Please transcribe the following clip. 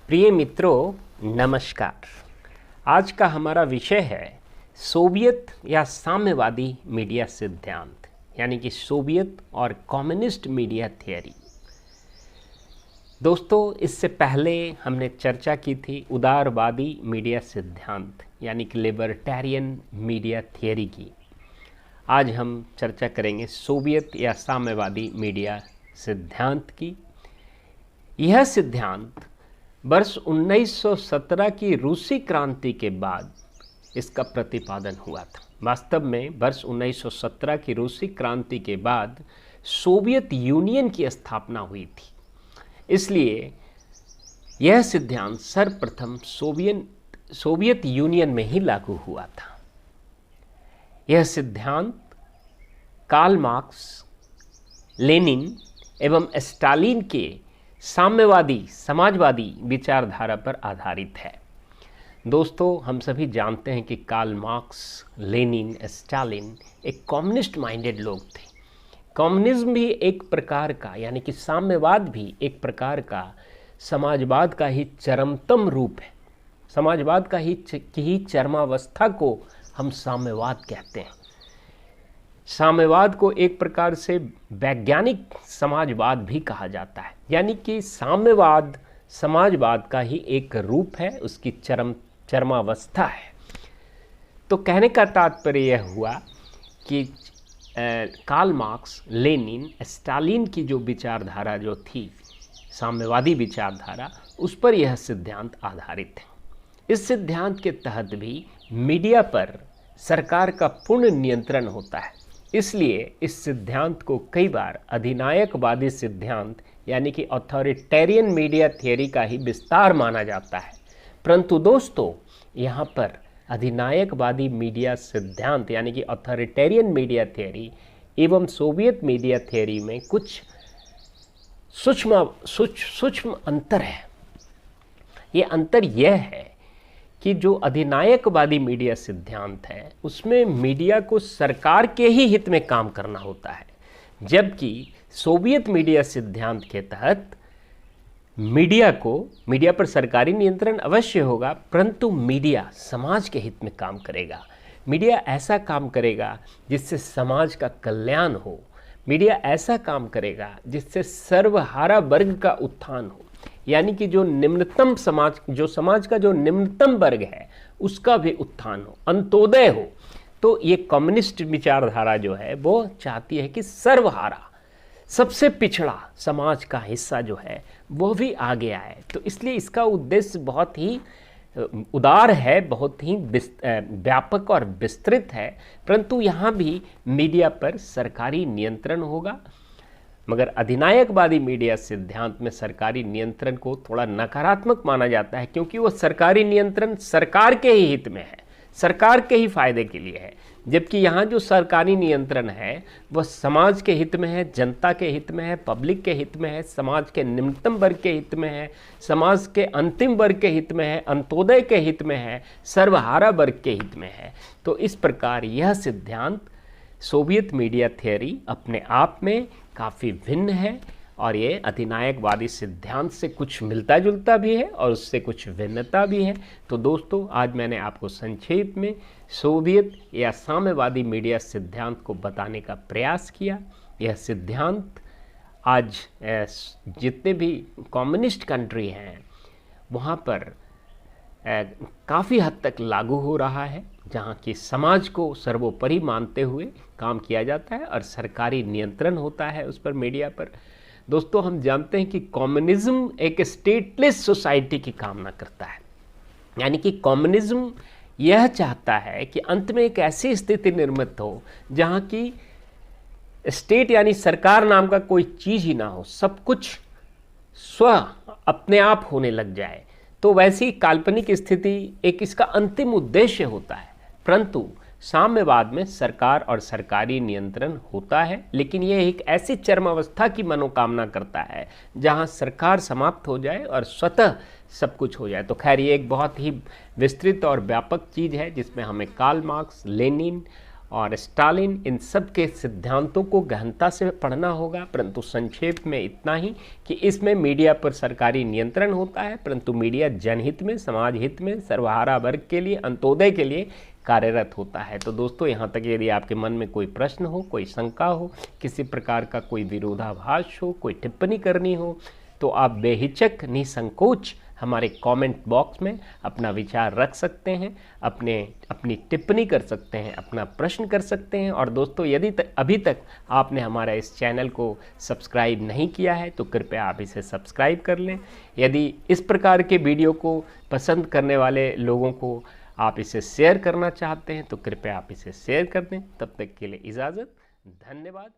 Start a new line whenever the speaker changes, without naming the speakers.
प्रिय मित्रों, नमस्कार। आज का हमारा विषय है सोवियत या साम्यवादी मीडिया सिद्धांत, यानी कि सोवियत और कम्युनिस्ट मीडिया थियरी। दोस्तों, इससे पहले हमने चर्चा की थी उदारवादी मीडिया सिद्धांत यानी कि लिबर्टेरियन मीडिया थियरी की। आज हम चर्चा करेंगे सोवियत या साम्यवादी मीडिया सिद्धांत की। यह सिद्धांत वर्ष 1917 की रूसी क्रांति के बाद इसका प्रतिपादन हुआ था। वास्तव में वर्ष 1917 की रूसी क्रांति के बाद सोवियत यूनियन की स्थापना हुई थी, इसलिए यह सिद्धांत सर्वप्रथम सोवियत यूनियन में ही लागू हुआ था। यह सिद्धांत कार्ल मार्क्स, लेनिन एवं स्टालिन के साम्यवादी समाजवादी विचारधारा पर आधारित है। दोस्तों, हम सभी जानते हैं कि कार्ल मार्क्स, लेनिन, स्टालिन एक कम्युनिस्ट माइंडेड लोग थे। कम्युनिज्म भी एक प्रकार का, यानी कि साम्यवाद भी एक प्रकार का समाजवाद का ही चरमतम रूप है। समाजवाद का ही चरमावस्था को हम साम्यवाद कहते हैं। साम्यवाद को एक प्रकार से वैज्ञानिक समाजवाद भी कहा जाता है, यानी कि साम्यवाद समाजवाद का ही एक रूप है, उसकी चरमावस्था है। तो कहने का तात्पर्य यह हुआ कि कार्ल मार्क्स, लेनिन, स्टालिन की जो विचारधारा जो थी, साम्यवादी विचारधारा, उस पर यह सिद्धांत आधारित है। इस सिद्धांत के तहत भी मीडिया पर सरकार का पूर्ण नियंत्रण होता है, इसलिए इस सिद्धांत को कई बार अधिनायकवादी सिद्धांत यानी कि अथॉरिटेरियन मीडिया थियरी का ही विस्तार माना जाता है। परंतु दोस्तों, यहाँ पर अधिनायकवादी मीडिया सिद्धांत यानी कि अथॉरिटेरियन मीडिया थियरी एवं सोवियत मीडिया थियरी में कुछ सूक्ष्म अंतर है। ये अंतर यह है कि जो अधिनायकवादी मीडिया सिद्धांत है उसमें मीडिया को सरकार के ही हित में काम करना होता है, जबकि सोवियत मीडिया सिद्धांत के तहत मीडिया पर सरकारी नियंत्रण अवश्य होगा, परंतु मीडिया समाज के हित में काम करेगा। मीडिया ऐसा काम करेगा जिससे समाज का कल्याण हो। मीडिया ऐसा काम करेगा जिससे सर्वहारा वर्ग का उत्थान हो, यानी कि जो समाज का जो निम्नतम वर्ग है उसका भी उत्थान हो, अंत्योदय हो। तो ये कम्युनिस्ट विचारधारा जो है वो चाहती है कि सर्वहारा, सबसे पिछड़ा समाज का हिस्सा जो है वो भी आगे आए। तो इसलिए इसका उद्देश्य बहुत ही उदार है, बहुत ही व्यापक और विस्तृत है। परंतु यहाँ भी मीडिया पर सरकारी नियंत्रण होगा, मगर अधिनायकवादी मीडिया सिद्धांत में सरकारी नियंत्रण को थोड़ा नकारात्मक माना जाता है, क्योंकि वो सरकारी नियंत्रण सरकार के ही हित में है, सरकार के ही फायदे के लिए है। जबकि यहाँ जो सरकारी नियंत्रण है वह समाज के हित में है, जनता के हित में है, पब्लिक के हित में है, समाज के निम्नतम वर्ग के हित में है, समाज के अंतिम वर्ग के हित में है, अंत्योदय के हित में है, सर्वहारा वर्ग के हित में है। तो इस प्रकार यह सिद्धांत सोवियत मीडिया थियरी अपने आप में काफ़ी भिन्न है, और ये अधिनायकवादी सिद्धांत से कुछ मिलता जुलता भी है और उससे कुछ भिन्नता भी है। तो दोस्तों, आज मैंने आपको संक्षेप में सोवियत या साम्यवादी मीडिया सिद्धांत को बताने का प्रयास किया। यह सिद्धांत आज जितने भी कम्युनिस्ट कंट्री हैं वहाँ पर काफ़ी हद तक लागू हो रहा है, जहाँ की समाज को सर्वोपरि मानते हुए काम किया जाता है और सरकारी नियंत्रण होता है उस पर, मीडिया पर। दोस्तों, हम जानते हैं कि कम्युनिज्म एक स्टेटलेस सोसाइटी की कामना करता है, यानी कि कम्युनिज्म यह चाहता है कि अंत में एक ऐसी स्थिति निर्मित हो जहाँ की स्टेट यानी सरकार नाम का कोई चीज़ ही ना हो, सब कुछ अपने आप होने लग जाए। तो वैसी काल्पनिक स्थिति एक इसका अंतिम उद्देश्य होता है। परंतु साम्यवाद में सरकार और सरकारी नियंत्रण होता है, लेकिन यह एक ऐसी चरमावस्था की मनोकामना करता है जहां सरकार समाप्त हो जाए और स्वतः सब कुछ हो जाए। तो खैर, ये एक बहुत ही विस्तृत और व्यापक चीज़ है जिसमें हमें कार्ल मार्क्स, लेनिन और स्टालिन, इन सब के सिद्धांतों को गहनता से पढ़ना होगा। परंतु संक्षेप में इतना ही कि इसमें मीडिया पर सरकारी नियंत्रण होता है, परंतु मीडिया जनहित में, समाज हित में, सर्वहारा वर्ग के लिए, अंत्योदय के लिए कार्यरत होता है। तो दोस्तों, यहाँ तक यदि आपके मन में कोई प्रश्न हो, कोई शंका हो, किसी प्रकार का कोई विरोधाभास हो, कोई टिप्पणी करनी हो, तो आप बेहिचक निसंकोच हमारे कमेंट बॉक्स में अपना विचार रख सकते हैं, अपनी टिप्पणी कर सकते हैं, अपना प्रश्न कर सकते हैं। और दोस्तों, यदि अभी तक आपने हमारा इस चैनल को सब्सक्राइब नहीं किया है तो कृपया आप इसे सब्सक्राइब कर लें। यदि इस प्रकार के वीडियो को पसंद करने वाले लोगों को आप इसे शेयर करना चाहते हैं तो कृपया आप इसे शेयर कर दें। तब तक के लिए इजाज़त, धन्यवाद।